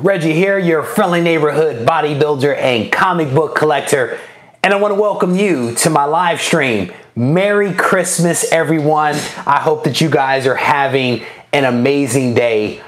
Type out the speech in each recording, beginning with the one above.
Reggie here, your friendly neighborhood bodybuilder and comic book collector, and I want to welcome you to my live stream. Merry Christmas, everyone. I hope that you guys are having an amazing day.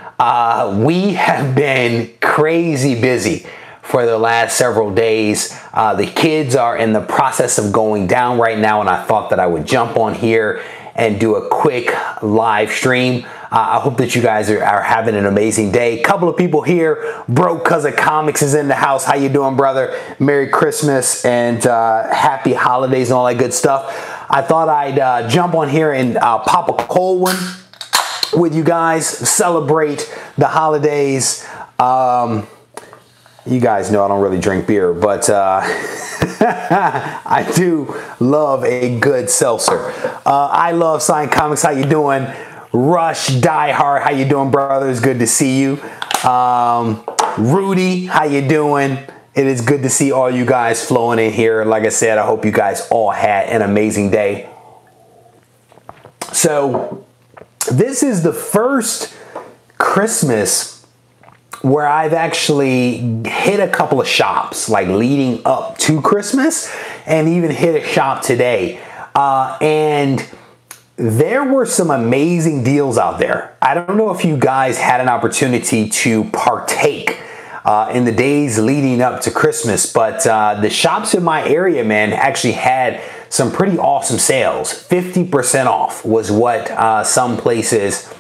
We have been crazy busy for the last several days. The kids are in the process of going down right now, and I thought that I would jump on here and do a quick live stream. I hope that you guys are having an amazing day. Couple of people here. Broke Cuz of Comics is in the house. How you doing, brother? Merry Christmas and happy holidays and all that good stuff. I thought I'd jump on here and pop a cold one with you guys, celebrate the holidays. You guys know I don't really drink beer, but I do love a good seltzer. I love Sign Comics. How you doing? Rush Die Hard, how you doing, brother? It's good to see you. Rudy, how you doing? It is good to see all you guys flowing in here. Like I said, I hope you guys all had an amazing day. So this is the first Christmas where I've actually hit a couple of shops, like leading up to Christmas, and even hit a shop today. And there were some amazing deals out there. I don't know if you guys had an opportunity to partake in the days leading up to Christmas, but the shops in my area, man, actually had some pretty awesome sales. 50% off was what some places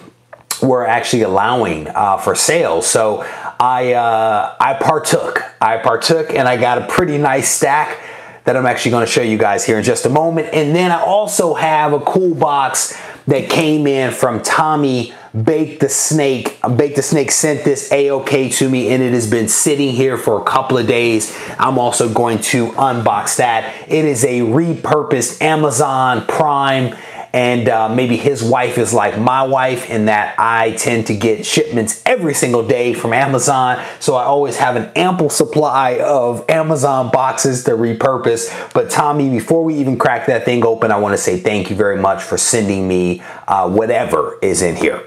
were actually allowing for sales. So I partook and I got a pretty nice stack that I'm actually going to show you guys here in just a moment. And then I also have a cool box that came in from Tommy Bake the Snake. Bake the Snake sent this A-OK to me, and it has been sitting here for a couple of days. I'm also going to unbox that. It is a repurposed Amazon Prime, and maybe his wife is like my wife in that I tend to get shipments every single day from Amazon. So I always have an ample supply of Amazon boxes to repurpose. But Tommy, before we even crack that thing open, I want to say thank you very much for sending me whatever is in here.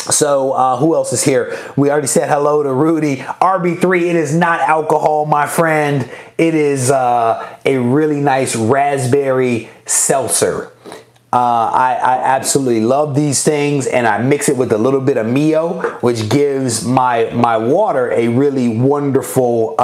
So who else is here? We already said hello to Rudy. RB3, it is not alcohol, my friend. It is a really nice raspberry seltzer. I absolutely love these things, and I mix it with a little bit of Mio, which gives my water a really wonderful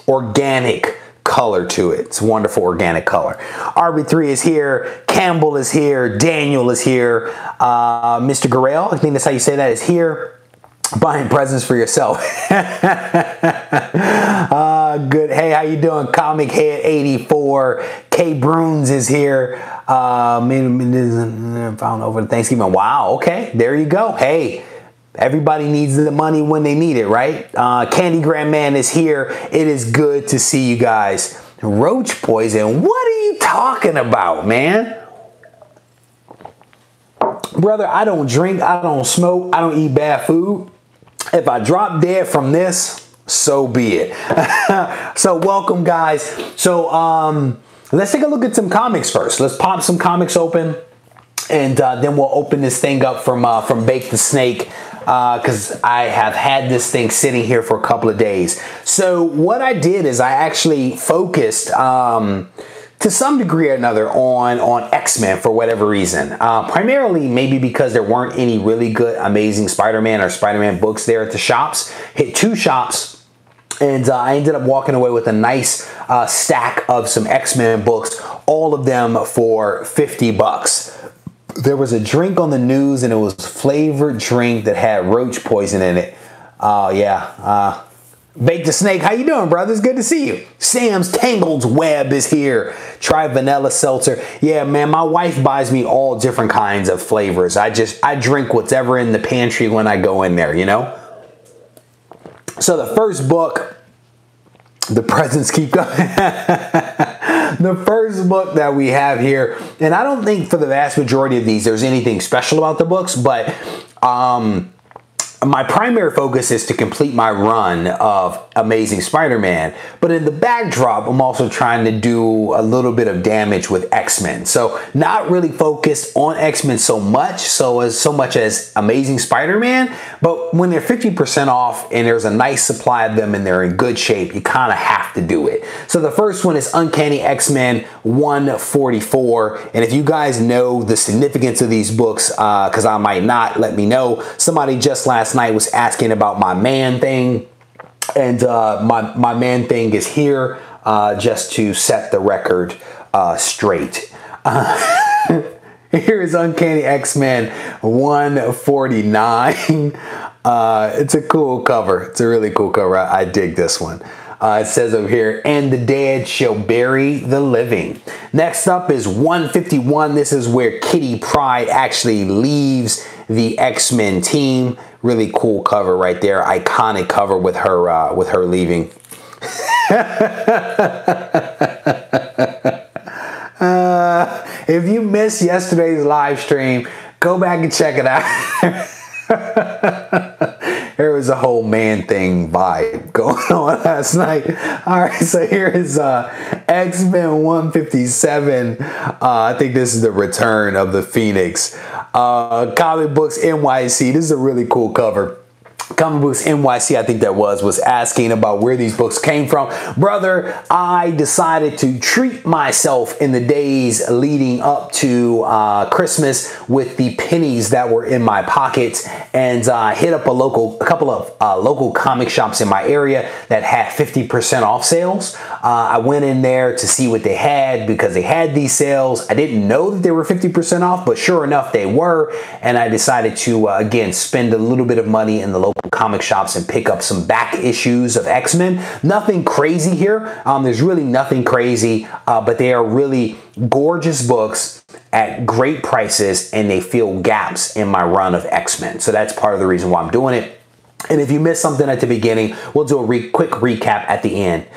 organic color to it. It's a wonderful organic color. RB3 is here. Campbell is here. Daniel is here. Mr. Garrell, I think that's how you say that, is here. Buying presents for yourself. Good. Hey, how you doing? Comic Head 84. K Bruns is here. Found over Thanksgiving. Wow. Okay. There you go. Hey, everybody needs the money when they need it, right? Candy Grand Man is here. It is good to see you guys. Roach poison. What are you talking about, man? Brother, I don't drink. I don't smoke. I don't eat bad food. If I drop dead from this, so be it. So welcome, guys. So let's take a look at some comics first. Let's pop some comics open, and then we'll open this thing up from Bake the Snake, because I have had this thing sitting here for a couple of days. So what I did is I actually focused to some degree or another on X-Men for whatever reason. Primarily maybe because there weren't any really good Amazing Spider-Man or Spider-Man books there at the shops. Hit 2 shops, and I ended up walking away with a nice stack of some X-Men books, all of them for 50 bucks. There was a drink on the news, and it was a flavored drink that had roach poison in it. Yeah. Bake the Snake, how you doing, brother? It's good to see you. Sam's Tangled Web is here. Try vanilla seltzer. Yeah, man, my wife buys me all different kinds of flavors. I drink whatever in the pantry when I go in there, you know? So the first book, the presents keep coming. The first book that we have here, and I don't think for the vast majority of these there's anything special about the books, but my primary focus is to complete my run of Amazing Spider-Man, but in the backdrop, I'm also trying to do a little bit of damage with X-Men. So not really focused on X-Men so much as Amazing Spider-Man, but when they're 50% off and there's a nice supply of them and they're in good shape, you kind of have to do it. So the first one is Uncanny X-Men 144, and if you guys know the significance of these books, because I might not, let me know. Somebody just last night was asking about my Man Thing, and my Man Thing is here just to set the record straight. Here's Uncanny X-Men 149. It's a cool cover. It's a really cool cover. I dig this one. It says over here, and the dead shall bury the living. Next up is 151. This is where Kitty Pryde actually leaves the X-Men team. Really cool cover right there. Iconic cover with her leaving. If you missed yesterday's live stream, go back and check it out. There was a whole Man Thing vibe going on last night. All right, so here is X-Men 157. I think this is the return of the Phoenix. Comic Books NYC. This is a really cool cover. Comic Books NYC, I think that was asking about where these books came from. Brother, I decided to treat myself in the days leading up to Christmas with the pennies that were in my pockets, and hit up a couple of local comic shops in my area that had 50% off sales. I went in there to see what they had because they had these sales. I didn't know that they were 50% off, but sure enough, they were. And I decided to, again, spend a little bit of money in the local comic shops and pick up some back issues of X-Men. Nothing crazy here. There's really nothing crazy, but they are really gorgeous books at great prices, and they fill gaps in my run of X-Men. So that's part of the reason why I'm doing it. And if you missed something at the beginning, we'll do a quick recap at the end.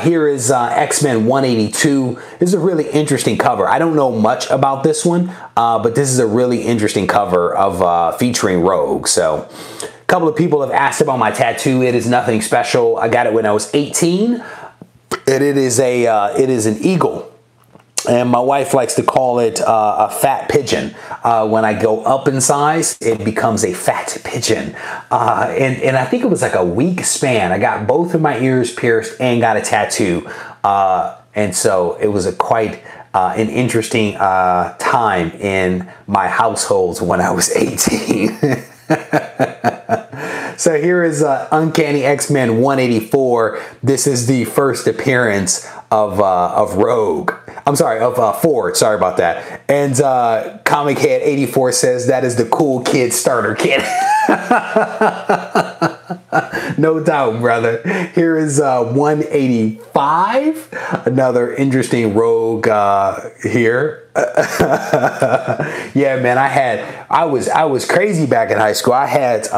Here is X-Men 182. This is a really interesting cover. I don't know much about this one, but this is a really interesting cover of featuring Rogue. So a couple of people have asked about my tattoo. It is nothing special. I got it when I was 18, and it is an eagle. And my wife likes to call it a fat pigeon. When I go up in size, it becomes a fat pigeon. And I think it was like a week span. I got both of my ears pierced and got a tattoo. And so it was quite an interesting time in my household when I was 18. So here is Uncanny X-Men 184. This is the first appearance of Rogue. I'm sorry, of Ford. Sorry about that. And Comic Head 84 says that is the cool kid starter kit. No doubt, brother. Here is 185. Another interesting Rogue here. Yeah, man, I was crazy back in high school. I had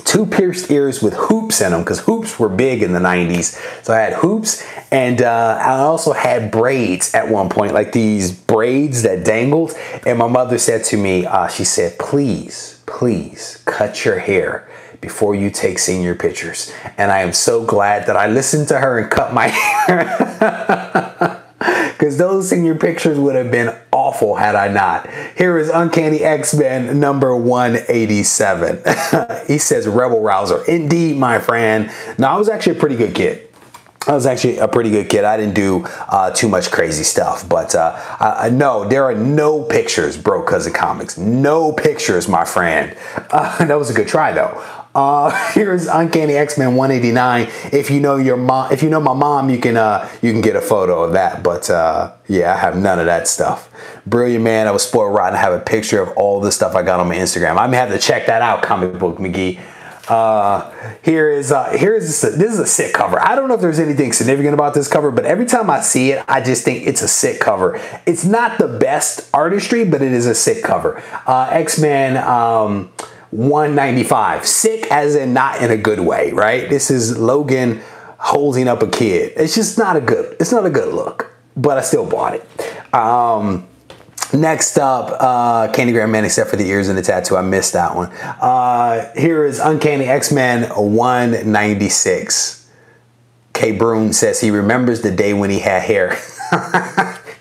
2 pierced ears with hoops in them, because hoops were big in the 90s. So I had hoops, and I also had braids at one point, like these braids that dangled. And my mother said to me, she said, please cut your hair before you take senior pictures. And I am so glad that I listened to her and cut my hair. Because those senior pictures would have been awful had I not. Here is Uncanny X-Men number 187. He says, Rebel Rouser. Indeed, my friend. No, I was actually a pretty good kid. I didn't do too much crazy stuff. But no, there are no pictures, Bro Cousin Comics. No pictures, my friend. That was a good try, though. Here's Uncanny X-Men 189. If you know your mom, if you know my mom, you can get a photo of that. But yeah, I have none of that stuff. Brilliant, man. I was spoiled rotten. I have a picture of all the stuff I got on my Instagram. I may have to check that out, Comic Book McGee. This is a sick cover. I don't know if there's anything significant about this cover, but every time I see it, I just think it's a sick cover. It's not the best artistry, but it is a sick cover. X-Men 195. Sick as in not in a good way, right? This is Logan holding up a kid. It's just not a good look, but I still bought it. Next up, Candy Graham Man, except for the ears and the tattoo. I missed that one. Here is Uncanny X-Men 196. K. Broom says he remembers the day when he had hair.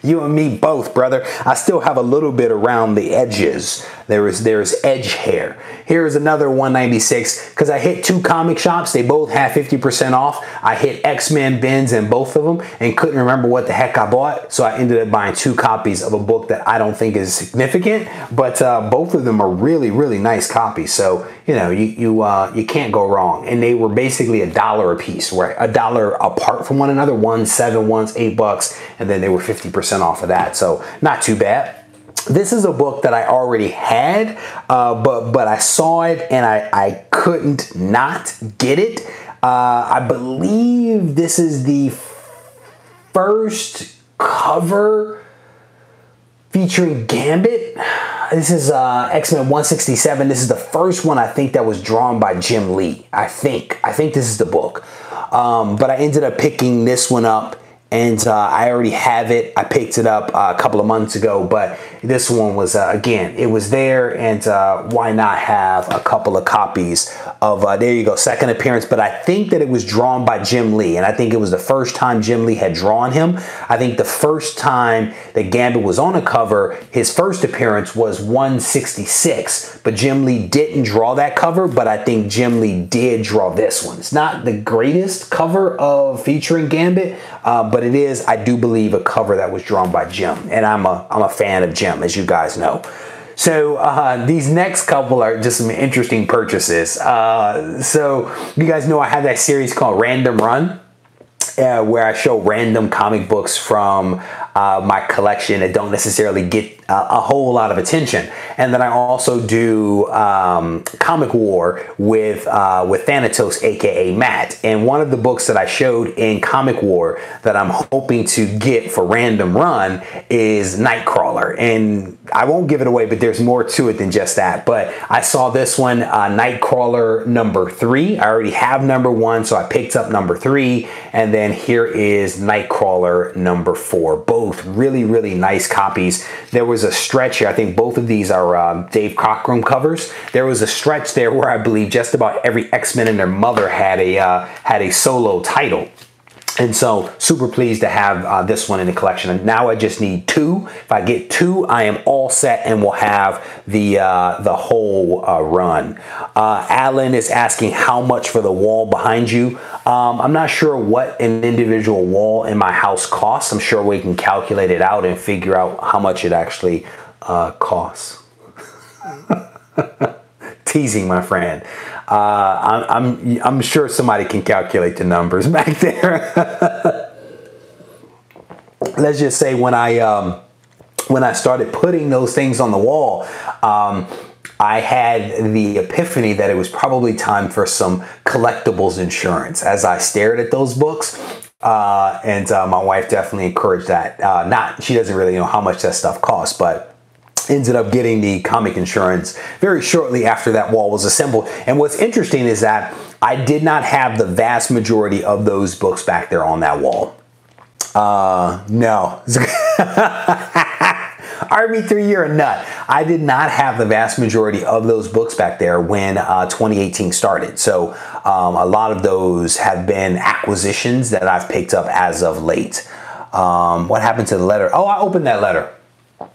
You and me both, brother. I still have a little bit around the edges. There's edge hair. Here's another 196 because I hit 2 comic shops. They both had 50% off. I hit X-Men bins in both of them and couldn't remember what the heck I bought. So I ended up buying 2 copies of a book that I don't think is significant, but both of them are really, really nice copies. So, you know, you can't go wrong. And they were basically $1 a piece, right? $1 apart from one another. One's $7, one's $8, and then they were 50% off of that. So not too bad. This is a book that I already had, but I saw it and I couldn't not get it. I believe this is the first cover featuring Gambit. This is X-Men 167. This is the first one I think that was drawn by Jim Lee. I think this is the book. But I ended up picking this one up. And I already have it. I picked it up a couple of months ago, but this one was, again, it was there, and why not have a couple of copies of, there you go, second appearance, but I think that it was drawn by Jim Lee, and I think it was the first time Jim Lee had drawn him. I think the first time that Gambit was on a cover, his first appearance was 166, but Jim Lee didn't draw that cover, but I think Jim Lee did draw this one. It's not the greatest cover of featuring Gambit, but it is, I do believe, a cover that was drawn by Jim, and I'm a fan of Jim, as you guys know. So these next couple are just some interesting purchases. So you guys know I have that series called Random Run, where I show random comic books from my collection that don't necessarily get a whole lot of attention. And then I also do Comic War with Thanatos, aka Matt. And one of the books that I showed in Comic War that I'm hoping to get for Random Run is Nightcrawler. And I won't give it away, but there's more to it than just that. But I saw this one, Nightcrawler number 3. I already have number 1, so I picked up number 3. And then here is Nightcrawler number 4. Both really, really nice copies. There was a stretch here. I think both of these are Dave Cockrum covers. There was a stretch there where I believe just about every X-Men and their mother had a solo title. And so super pleased to have this one in the collection. And now I just need 2. If I get 2, I am all set and will have the whole run. Alan is asking how much for the wall behind you. I'm not sure what an individual wall in my house costs. I'm sure we can calculate it out and figure out how much it actually costs. Teasing, my friend. I'm sure somebody can calculate the numbers back there. Let's just say when I started putting those things on the wall, I had the epiphany that it was probably time for some collectibles insurance as I stared at those books. And my wife definitely encouraged that. She doesn't really know how much that stuff costs, but ended up getting the comic insurance very shortly after that wall was assembled. And what's interesting is that I did not have the vast majority of those books back there on that wall. No. RB3, you're a nut. I did not have the vast majority of those books back there when 2018 started. So a lot of those have been acquisitions that I've picked up as of late. What happened to the letter? Oh, I opened that letter.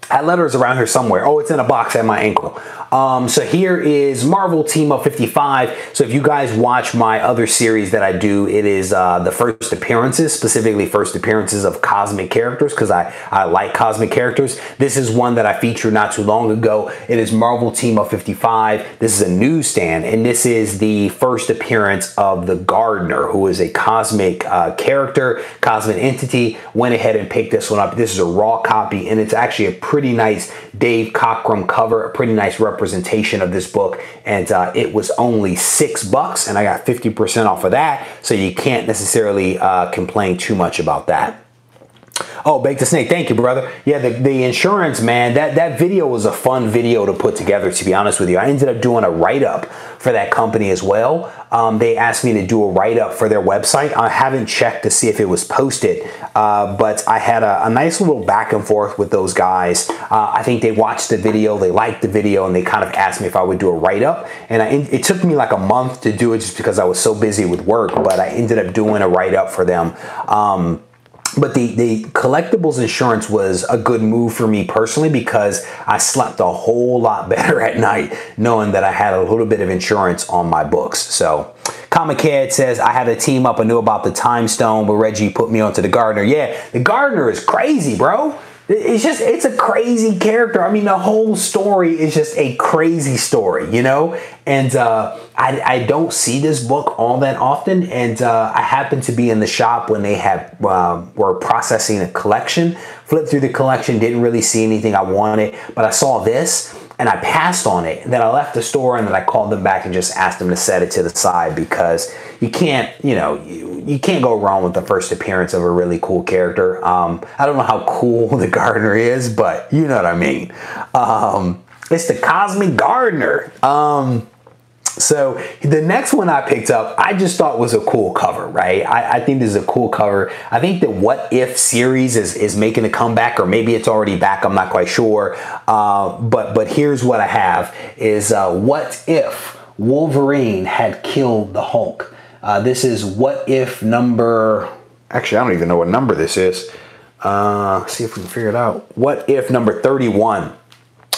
That letter is around here somewhere. Oh, it's in a box at my ankle. So here is Marvel Team Up 55. So if you guys watch my other series that I do, it is the first appearances, specifically first appearances of cosmic characters, because I like cosmic characters. This is one that I featured not too long ago. It is Marvel Team Up 55. This is a newsstand, and this is the first appearance of the Gardener, who is a cosmic character, cosmic entity. Went ahead and picked this one up. This is a raw copy, and it's actually a pretty nice Dave Cockrum cover, a pretty nice representation of this book, and it was only $6, and I got 50% off of that, so you can't necessarily complain too much about that. Oh, Bake the Snake. Thank you, brother. Yeah, the insurance, man, that video was a fun video to put together, to be honest with you. I ended up doing a write-up for that company as well. They asked me to do a write-up for their website. I haven't checked to see if it was posted, but I had a nice little back and forth with those guys. I think they watched the video, they liked the video, and they kind of asked me if I would do a write-up. And it took me like a month to do it just because I was so busy with work, but I ended up doing a write-up for them. But the collectibles insurance was a good move for me personally because I slept a whole lot better at night knowing that I had a little bit of insurance on my books. So Comic Head says, I had a team up. I knew about the Time Stone, but Reggie put me onto the Gardener. Yeah, the Gardener is crazy, bro. It's a crazy character. I mean, the whole story is just a crazy story, you know? And I don't see this book all that often. And I happened to be in the shop when they were processing a collection, flipped through the collection, didn't really see anything I wanted, but I saw this and I passed on it. And then I left the store and then I called them back and just asked them to set it to the side because you can't, you know, you can't go wrong with the first appearance of a really cool character. I don't know how cool the Gardener is, but you know what I mean. It's the Cosmic Gardener. So the next one I picked up, I just thought was a cool cover, right? I think this is a cool cover. I think the What If series is making a comeback, or maybe it's already back. I'm not quite sure. But here's what I have is what if Wolverine had killed the Hulk? This is What If number, actually, I don't even know what number this is. See if we can figure it out. What If number 31.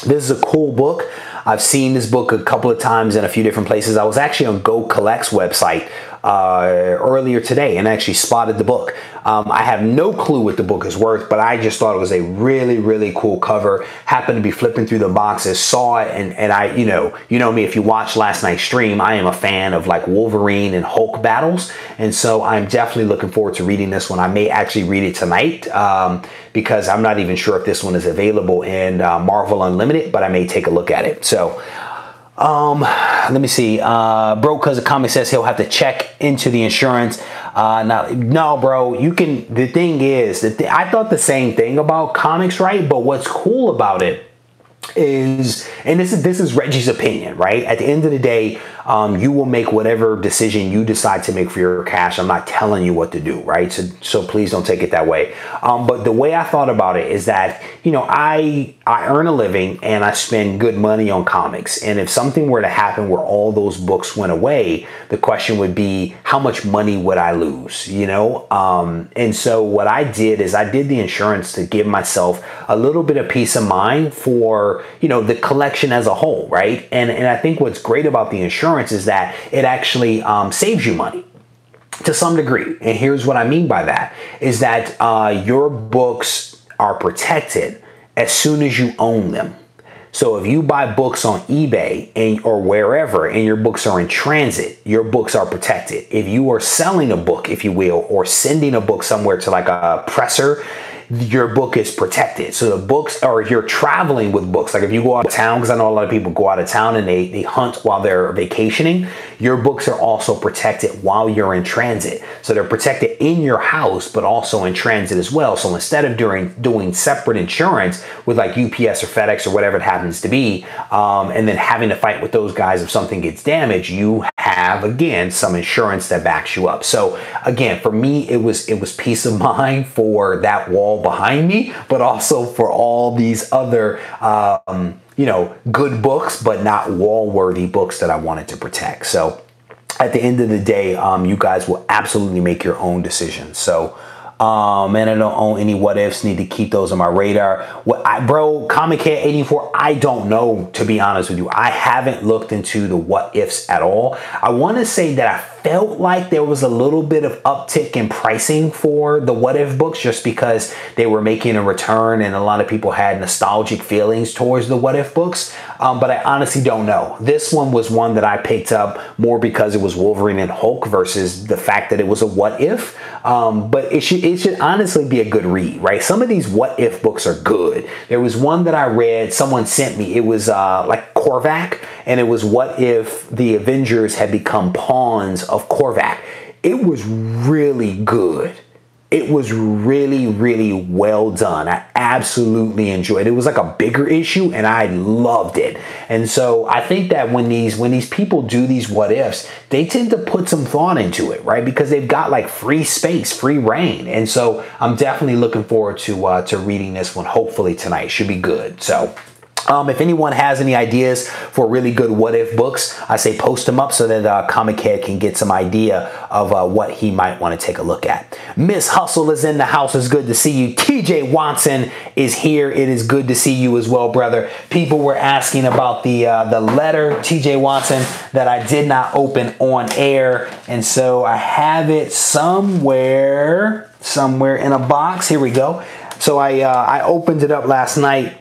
This is a cool book. I've seen this book a couple of times in a few different places. I was actually on Go Collects website earlier today and actually spotted the book. I have no clue what the book is worth, but I just thought it was a really, really cool cover. Happened to be flipping through the boxes, saw it, and I, you know me, if you watched last night's stream, I am a fan of like Wolverine and Hulk battles. And so I'm definitely looking forward to reading this one. I may actually read it tonight because I'm not even sure if this one is available in Marvel Unlimited, but I may take a look at it. So let me see. Bro, cause a comic says he'll have to check into the insurance. No, bro, you can. The thing is that I thought the same thing about comics, right? But what's cool about it is, and this is Reggie's opinion, right? At the end of the day, you will make whatever decision you decide to make for your cash. I'm not telling you what to do, right? So please don't take it that way. But the way I thought about it is that, you know, I earn a living and I spend good money on comics. And if something were to happen where all those books went away, the question would be, how much money would I lose, you know? And so what I did is I did the insurance to give myself a little bit of peace of mind for, you know, the collection as a whole, right? And I think what's great about the insurance is that it actually saves you money to some degree. And here's what I mean by that is that your books are protected as soon as you own them. So if you buy books on eBay or wherever and your books are in transit, your books are protected. If you are selling a book, if you will, or sending a book somewhere to like a presser, your book is protected. So the books, or if you're traveling with books, like if you go out of town, because I know a lot of people go out of town and they hunt while they're vacationing, your books are also protected while you're in transit. So they're protected in your house, but also in transit as well. So instead of doing separate insurance with like UPS or FedEx or whatever it happens to be, and then having to fight with those guys if something gets damaged, you have, again, some insurance that backs you up. So again, for me, it was peace of mind for that wall behind me, but also for all these other, you know, good books, but not wall-worthy books that I wanted to protect. So at the end of the day, you guys will absolutely make your own decisions. So, man, I don't own any what ifs, need to keep those on my radar. Bro, Comic Head 84, I don't know, to be honest with you. I haven't looked into the what ifs at all. I want to say that I felt like there was a little bit of uptick in pricing for the what if books just because they were making a return and a lot of people had nostalgic feelings towards the what if books. But I honestly don't know. This one was one that I picked up more because it was Wolverine and Hulk versus the fact that it was a what if. But it should honestly be a good read, right? Some of these what if books are good. There was one that I read, someone sent me. It was like Korvac, and it was what if the Avengers had become pawns of Korvac. It was really good. it was really, really well done. I absolutely enjoyed it. It was like a bigger issue and I loved it. And so I think that when these people do these what ifs, they tend to put some thought into it, right? Because they've got like free space, free reign. And so I'm definitely looking forward to reading this one. Hopefully tonight should be good. So if anyone has any ideas for really good what if books, I say post them up so that Comic Head can get some idea of what he might want to take a look at. Miss Hustle is in the house. It's good to see you. TJ Watson is here. It is good to see you as well, brother. People were asking about the letter, TJ Watson, that I did not open on air, and so I have it somewhere in a box. Here we go. So I opened it up last night.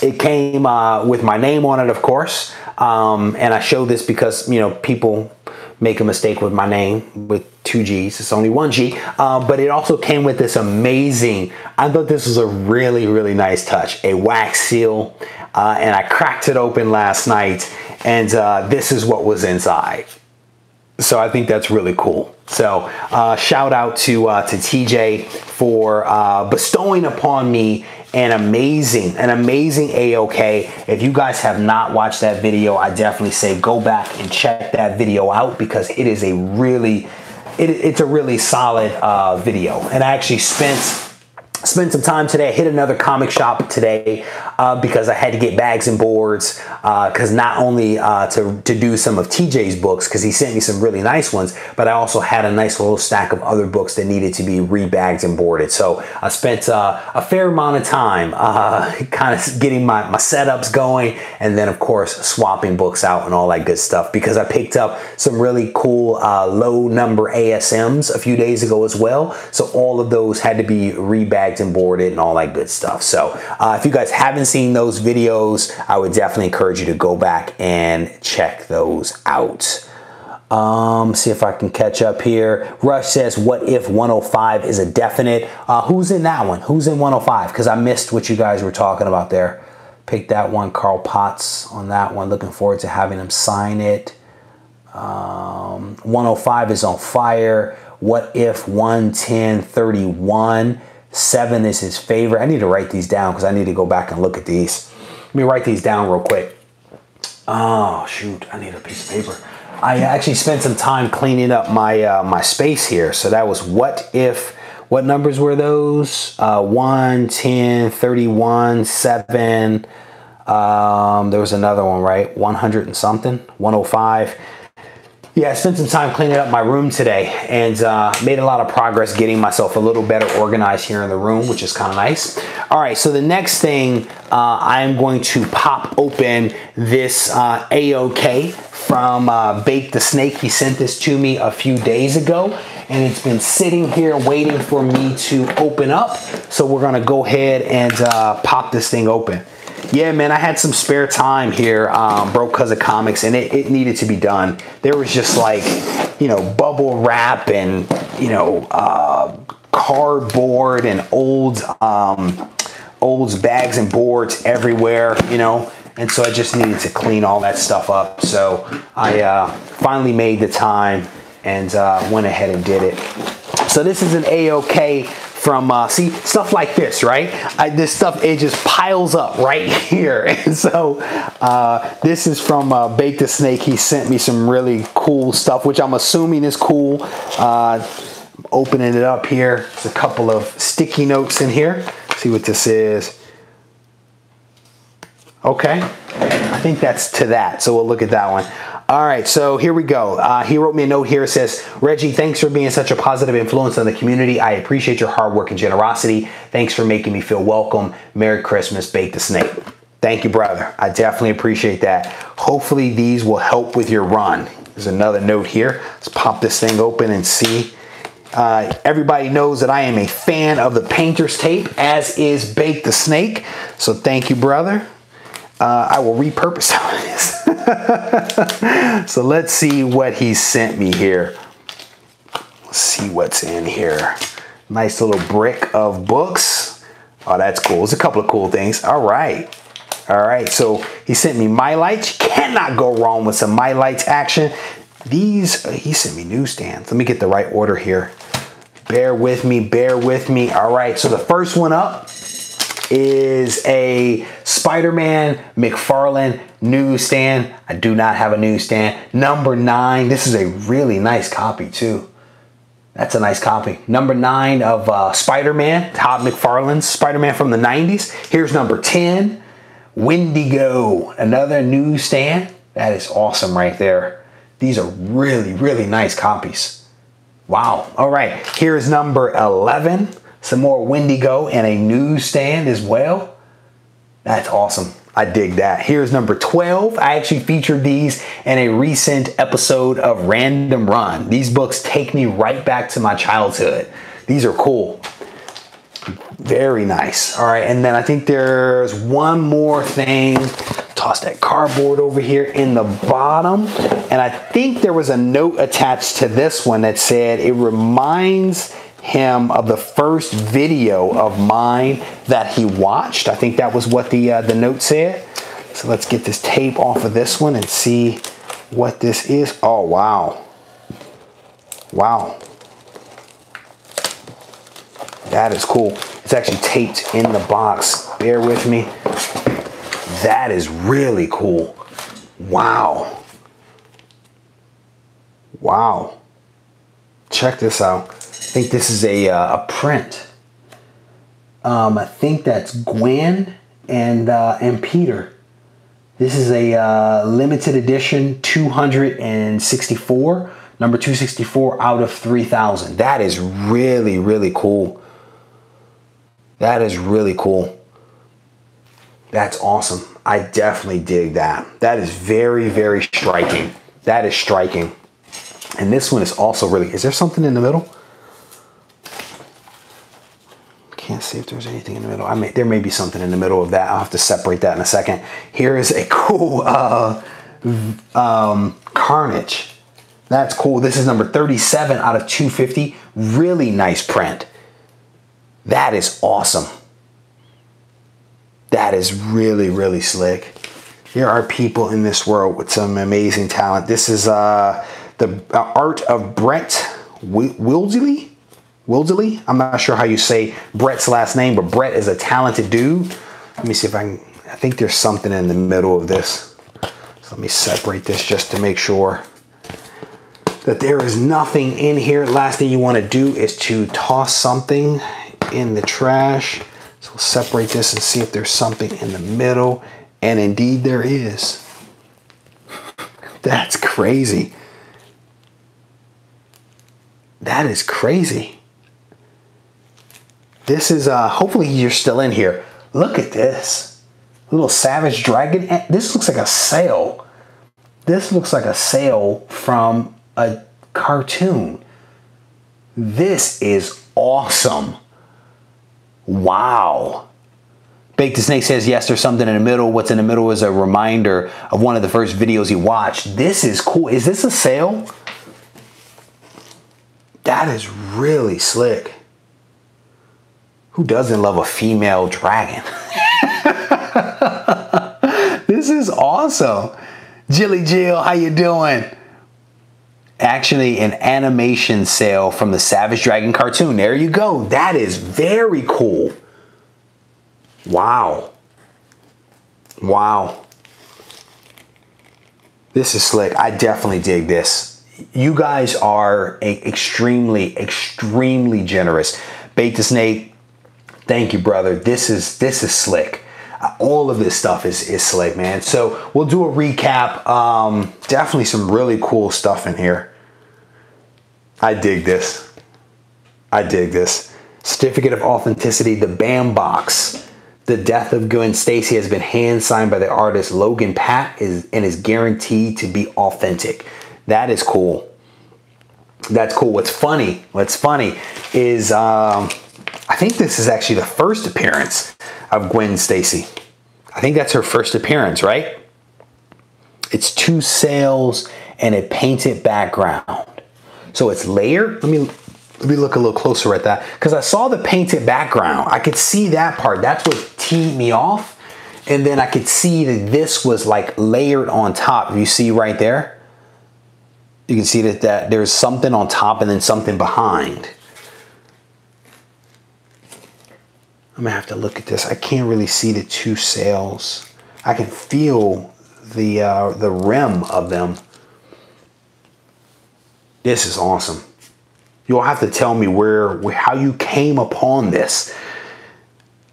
It came with my name on it, of course, and I show this because, you know, people make a mistake with my name with 2 G's. It's only 1 G, but it also came with this amazing, I thought this was a really, really nice touch, a wax seal, and I cracked it open last night, and this is what was inside. So I think that's really cool. So shout out to TJ for bestowing upon me an amazing AOK. If you guys have not watched that video, I definitely say go back and check that video out because it is a really, it's a really solid video. And I actually spent some time today. I hit another comic shop today because I had to get bags and boards because not only to do some of TJ's books because he sent me some really nice ones, but I also had a nice little stack of other books that needed to be rebagged and boarded. So I spent a fair amount of time kind of getting my setups going and then of course swapping books out and all that good stuff because I picked up some really cool low number ASMs a few days ago as well. So all of those had to be rebagged and boarded and all that good stuff. So if you guys haven't seen those videos, I would definitely encourage you to go back and check those out. See if I can catch up here. Rush says, what if 105 is a definite? Who's in that one? Who's in 105? Because I missed what you guys were talking about there. Pick that one. Carl Potts on that one. Looking forward to having him sign it. 105 is on fire. What if 11031? 7 is his favorite. I need to write these down because I need to go back and look at these. Let me write these down real quick. Oh, shoot. I need a piece of paper. I actually spent some time cleaning up my my space here. So that was what if, what numbers were those? 1, 10, 31, 7. There was another one, right? 100 and something, 105. Yeah, I spent some time cleaning up my room today and made a lot of progress getting myself a little better organized here in the room, which is kind of nice. All right, so the next thing, I am going to pop open this AOK from Bake the Snake. He sent this to me a few days ago and it's been sitting here waiting for me to open up. So we're gonna go ahead and pop this thing open. Yeah, man, I had some spare time here, broke because of comics, and it needed to be done. There was just like, you know, bubble wrap and, you know, cardboard and old bags and boards everywhere, you know, and so I just needed to clean all that stuff up. So I finally made the time and went ahead and did it. So this is an AOK from, see, stuff like this, right? This stuff, it just piles up right here. And so this is from Bake the Snake. He sent me some really cool stuff, which I'm assuming is cool. Opening it up here. There's a couple of sticky notes in here. See what this is. Okay, I think that's to that. So we'll look at that one. All right, so here we go. He wrote me a note here. It says, Reggie, thanks for being such a positive influence on the community. I appreciate your hard work and generosity. Thanks for making me feel welcome. Merry Christmas, Bake the Snake. Thank you, brother. I definitely appreciate that. Hopefully these will help with your run. There's another note here. Let's pop this thing open and see. Everybody knows that I am a fan of the painter's tape, as is Bake the Snake. So thank you, brother. I will repurpose some of this. So let's see what he sent me here. Let's see what's in here. Nice little brick of books. Oh, that's cool. There's a couple of cool things. All right. All right. So he sent me My Lights. You cannot go wrong with some My Lights action. These, he sent me newsstands. Let me get the right order here. Bear with me, bear with me. All right, so the first one up is a Spider-Man McFarlane newsstand. I do not have a newsstand. Number 9. This is a really nice copy too. That's a nice copy. Number 9 of Spider-Man, Todd McFarlane's Spider-Man from the 90s. Here's number 10, Wendigo, another newsstand. That is awesome right there. These are really, really nice copies. Wow. All right. Here's number 11. Some more Wendigo and a newsstand as well. That's awesome. I dig that. Here's number 12. I actually featured these in a recent episode of Random Run. These books take me right back to my childhood. These are cool. Very nice. All right. And then I think there's one more thing. Toss that cardboard over here in the bottom. And I think there was a note attached to this one that said it reminds him of the first video of mine that he watched. I think that was what the note said. So let's get this tape off of this one and see what this is. Oh, wow. Wow. That is cool. It's actually taped in the box. Bear with me. That is really cool. Wow. Wow. Check this out. I think this is a print. I think that's Gwen and Peter. This is a limited edition 264, number 264 out of 3,000. That is really, really cool. That is really cool. That's awesome. I definitely dig that. That is very, very striking. That is striking. And this one is also really, is there something in the middle? Can't see if there's anything in the middle. There may be something in the middle of that. I'll have to separate that in a second. Here is a cool Carnage. That's cool. This is number 37 out of 250. Really nice print. That is awesome. That is really, really slick. There are people in this world with some amazing talent. This is the art of Brett Wilsley. Wilsley? I'm not sure how you say Brett's last name, but Brett is a talented dude. Let me see if I can, I think there's something in the middle of this. So let me separate this just to make sure that there is nothing in here. Last thing you want to do is to toss something in the trash. So we'll separate this and see if there's something in the middle. And indeed there is. That's crazy. That is crazy. This is, hopefully you're still in here. Look at this. Little Savage Dragon. This looks like a sail. This looks like a sail from a cartoon. This is awesome. Wow. Bake the Snake says, yes, there's something in the middle. What's in the middle is a reminder of one of the first videos he watched. This is cool. Is this a sail? That is really slick. Who doesn't love a female dragon? This is awesome. Jilly Jill, how you doing? Actually, an animation cell from the Savage Dragon cartoon. There you go. That is very cool. Wow. Wow. This is slick. I definitely dig this. You guys are extremely, extremely generous. Bake the Snake, thank you, brother. This is slick. All of this stuff is slick, man. So we'll do a recap. Definitely some really cool stuff in here. I dig this. I dig this. Certificate of Authenticity, the BAM box. The Death of Gwen Stacy has been hand signed by the artist Logan Patt and is guaranteed to be authentic. That is cool. That's cool. What's funny is I think this is actually the first appearance of Gwen Stacy. I think that's her first appearance, right? It's 2 sails and a painted background. So it's layered. Let me look a little closer at that, because I saw the painted background. I could see that part. That's what teed me off. And then I could see that this was like layered on top. You see right there? You can see that there's something on top and then something behind. I'm gonna have to look at this. I can't really see the two sails. I can feel the rim of them. This is awesome. You'll have to tell me how you came upon this.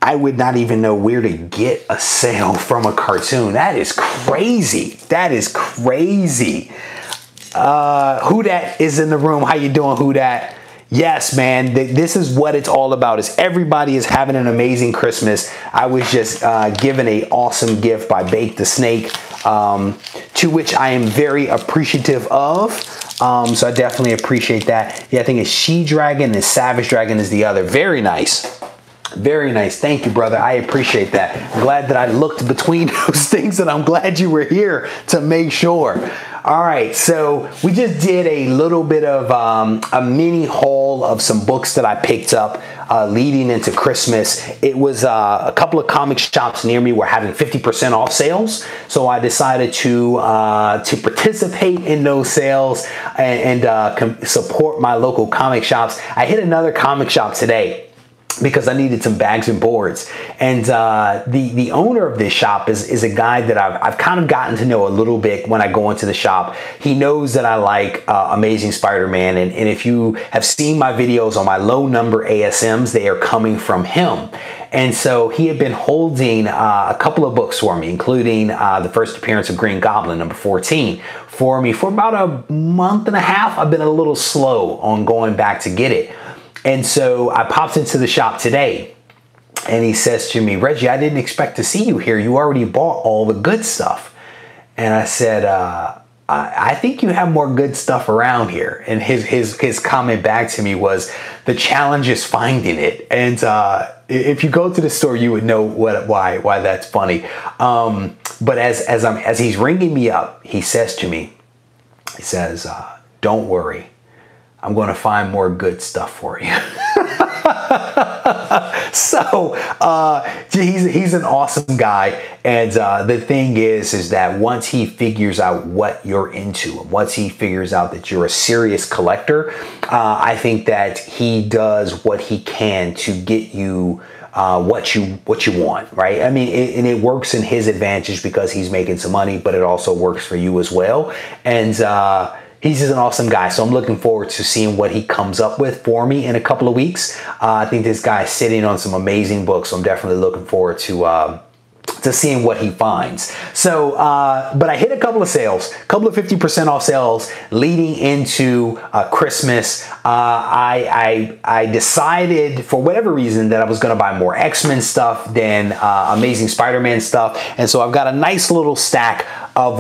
I would not even know where to get a sail from a cartoon. That is crazy. That is crazy. Who dat is in the room? How you doing, who dat? Yes, man, this is what it's all about. Is everybody is having an amazing Christmas. I was just given an awesome gift by Bake the Snake, to which I am very appreciative of. So I definitely appreciate that. Yeah, I think it's She Dragon and Savage Dragon is the other. Very nice. Very nice. Thank you, brother. I appreciate that. I'm glad that I looked between those things, and I'm glad you were here to make sure. All right, so we just did a little bit of a mini haul of some books that I picked up leading into Christmas. It was a couple of comic shops near me were having 50% off sales, so I decided to participate in those sales and support my local comic shops. I hit another comic shop today because I needed some bags and boards. And the owner of this shop is a guy that I've kind of gotten to know a little bit when I go into the shop. He knows that I like Amazing Spider-Man. And if you have seen my videos on my low number ASMs, they are coming from him. And so he had been holding a couple of books for me, including the first appearance of Green Goblin, number 14, for me for about a month and a half. I've been a little slow on going back to get it. And so I popped into the shop today and he says to me, Reggie, I didn't expect to see you here. You already bought all the good stuff. And I said, I think you have more good stuff around here. And his comment back to me was, the challenge is finding it. And if you go to the store, you would know why that's funny. But as he's ringing me up, he says to me, he says, don't worry. I'm going to find more good stuff for you. So he's an awesome guy. And the thing is that once he figures out what you're into, once he figures out that you're a serious collector, I think that he does what he can to get you what you want, right? I mean, and it works in his advantage because he's making some money, but it also works for you as well. And he's just an awesome guy. So I'm looking forward to seeing what he comes up with for me in a couple of weeks. I think this guy's sitting on some amazing books. So I'm definitely looking forward to seeing what he finds. So, but I hit a couple of sales, a couple of 50% off sales leading into Christmas. I decided for whatever reason that I was going to buy more X-Men stuff than Amazing Spider-Man stuff. And so I've got a nice little stack of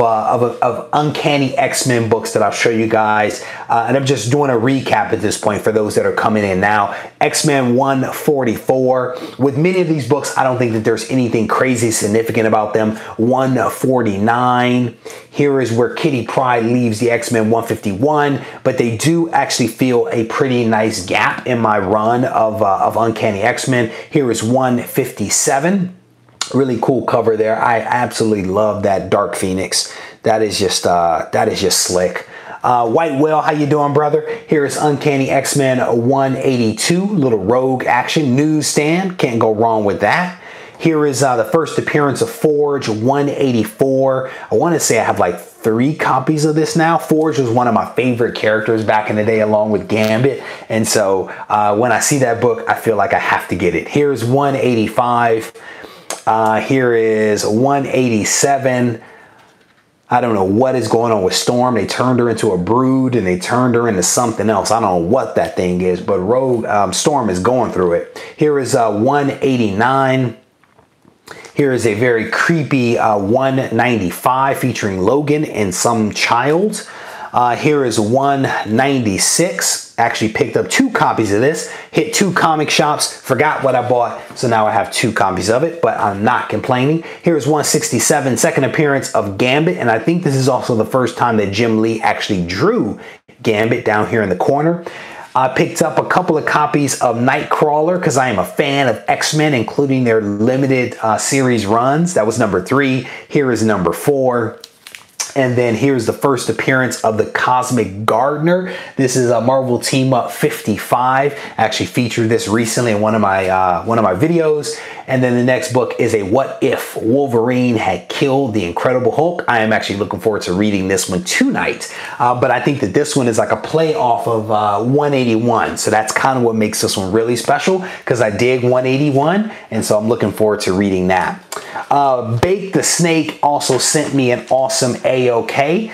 Uncanny X-Men books that I'll show you guys. And I'm just doing a recap at this point for those that are coming in now. X-Men 144. With many of these books, I don't think that there's anything crazy significant about them. 149. Here is where Kitty Pryde leaves the X-Men 151, but they do actually feel a pretty nice gap in my run of Uncanny X-Men. Here is 157. Really cool cover there. I absolutely love that Dark Phoenix. That is just slick. White Whale, how you doing, brother? Here is Uncanny X-Men 182, little rogue action newsstand. Can't go wrong with that. Here is the first appearance of Forge 184. I want to say I have like 3 copies of this now. Forge was one of my favorite characters back in the day along with Gambit. And so when I see that book, I feel like I have to get it. Here's 185. Here is 187. I don't know what is going on with Storm. They turned her into a brood and they turned her into something else. I don't know what that thing is, but Storm is going through it. Here is 189. Here is a very creepy 195 featuring Logan and some child. Here is 196. Actually picked up 2 copies of this. Hit 2 comic shops. Forgot what I bought. So now I have 2 copies of it, but I'm not complaining. Here's 167. Second appearance of Gambit. And I think this is also the first time that Jim Lee actually drew Gambit down here in the corner. I picked up a couple of copies of Nightcrawler because I am a fan of X-Men, including their limited series runs. That was number 3. Here is number 4. And then here's the first appearance of the Cosmic Gardener. This is a Marvel Team Up 55. I actually featured this recently in one of my videos. And then the next book is a What If Wolverine Had Killed the Incredible Hulk. I am actually looking forward to reading this one tonight. But I think that this one is like a play off of 181. So that's kind of what makes this one really special, because I dig 181. And so I'm looking forward to reading that. Bake the Snake also sent me an awesome AOK.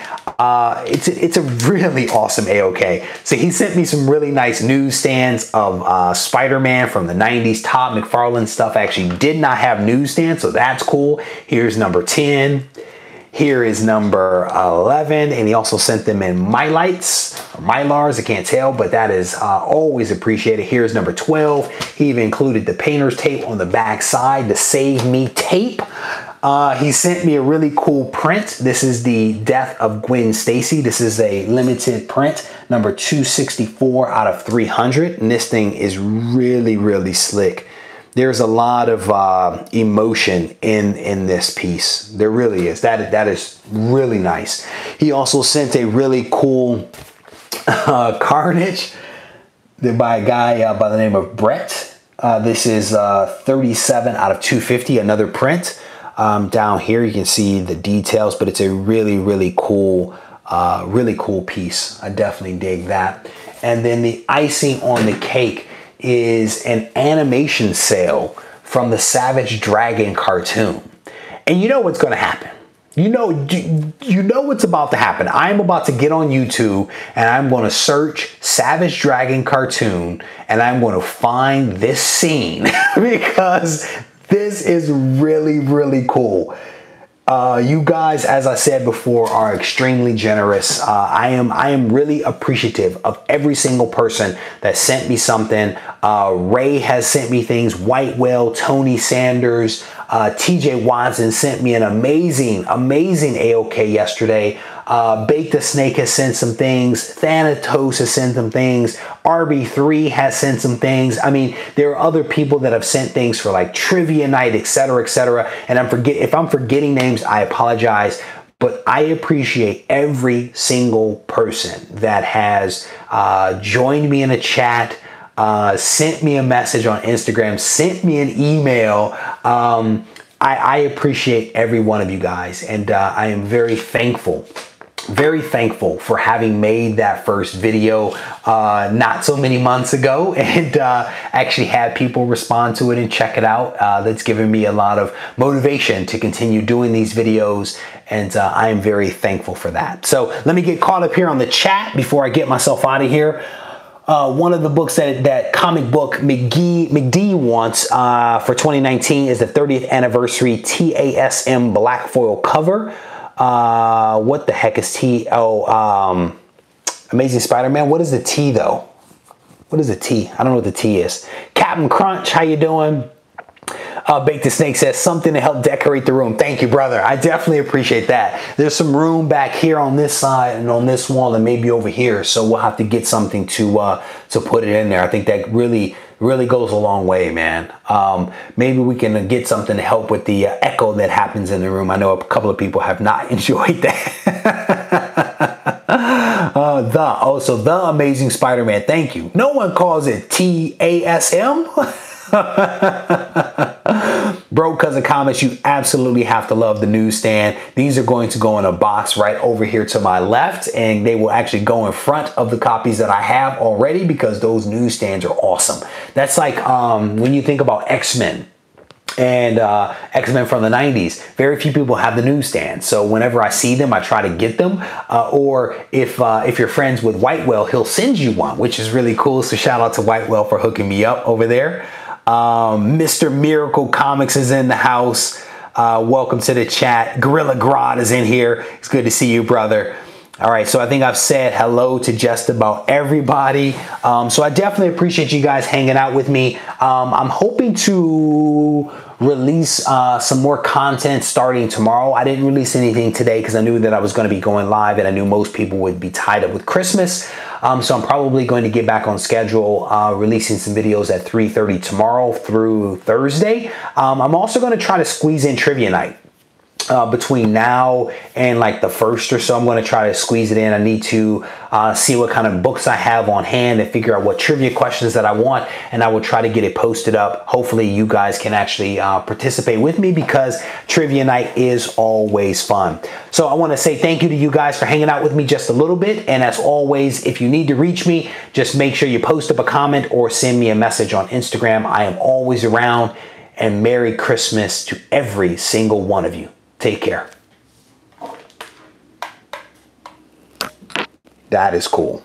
It's a really awesome AOK. So he sent me some really nice newsstands of Spider-Man from the 90s. Todd McFarlane stuff actually did not have newsstands, so that's cool. Here's number 10. Here is number 11, and he also sent them in Mylites, or Mylars, I can't tell, but that is always appreciated. Here's number 12. He even included the painter's tape on the back side, the Save Me tape. He sent me a really cool print. This is the Death of Gwen Stacy. This is a limited print, number 264 out of 300, and this thing is really, really slick. There's a lot of emotion in this piece. There really is. That is really nice. He also sent a really cool Carnage by a guy by the name of Brett. This is 37 out of 250, another print. Down here you can see the details, but it's a really cool piece. I definitely dig that. And then the icing on the cake is an animation cell from the Savage Dragon cartoon. And you know what's going to happen. You know what's about to happen. I'm about to get on YouTube and I'm going to search Savage Dragon cartoon and I'm going to find this scene because this is really cool. You guys, as I said before, are extremely generous. I am really appreciative of every single person that sent me something. Ray has sent me things. White Whale, Tony Sanders, TJ Watson sent me an amazing AOK yesterday. Bake the Snake has sent some things. Thanatos has sent some things. RB3 has sent some things. I mean, there are other people that have sent things for like trivia night, etc., etc. And if I'm forgetting names, I apologize. But I appreciate every single person that has joined me in a chat, sent me a message on Instagram, sent me an email. I appreciate every one of you guys, and I am very thankful for having made that first video not so many months ago and actually had people respond to it and check it out. That's given me a lot of motivation to continue doing these videos, and I am very thankful for that. So let me get caught up here on the chat before I get myself out of here. One of the books that Comic Book McD wants for 2019 is the 30th anniversary TASM black foil cover. What the heck is T? Oh, Amazing Spider-Man. What is the T though? What is the T? I don't know what the T is. Captain Crunch, how you doing? Bake the Snake says something to help decorate the room. Thank you, brother. I definitely appreciate that. There's some room back here on this side and on this wall and maybe over here. So we'll have to get something to put it in there. I think that really goes a long way, man. Maybe we can get something to help with the echo that happens in the room. I know a couple of people have not enjoyed that. So the Amazing Spider-Man. Thank you. No one calls it TASM. Bro, Cousin Comics, you absolutely have to love the newsstand. These are going to go in a box right over here to my left, and they will actually go in front of the copies that I have already because those newsstands are awesome. That's like when you think about X-Men and X-Men from the 90s, very few people have the newsstand. So whenever I see them, I try to get them. Or if you're friends with White Whale, he'll send you one, which is really cool. So shout out to White Whale for hooking me up over there. Mr. Miracle Comics is in the house. Welcome to the chat. Gorilla Grodd is in here. It's good to see you, brother. All right, so I think I've said hello to just about everybody. So I definitely appreciate you guys hanging out with me. I'm hoping to release some more content starting tomorrow. I didn't release anything today because I knew that I was going to be going live and I knew most people would be tied up with Christmas. So I'm probably going to get back on schedule, releasing some videos at 3:30 tomorrow through Thursday. I'm also going to try to squeeze in trivia night. between now and like the 1st or so. I'm going to try to squeeze it in. I need to see what kind of books I have on hand and figure out what trivia questions that I want, and I will try to get it posted up. Hopefully you guys can actually participate with me, because trivia night is always fun. So I want to say thank you to you guys for hanging out with me just a little bit, and as always, if you need to reach me, just make sure you post up a comment or send me a message on Instagram. I am always around, and Merry Christmas to every single one of you. Take care. That is cool.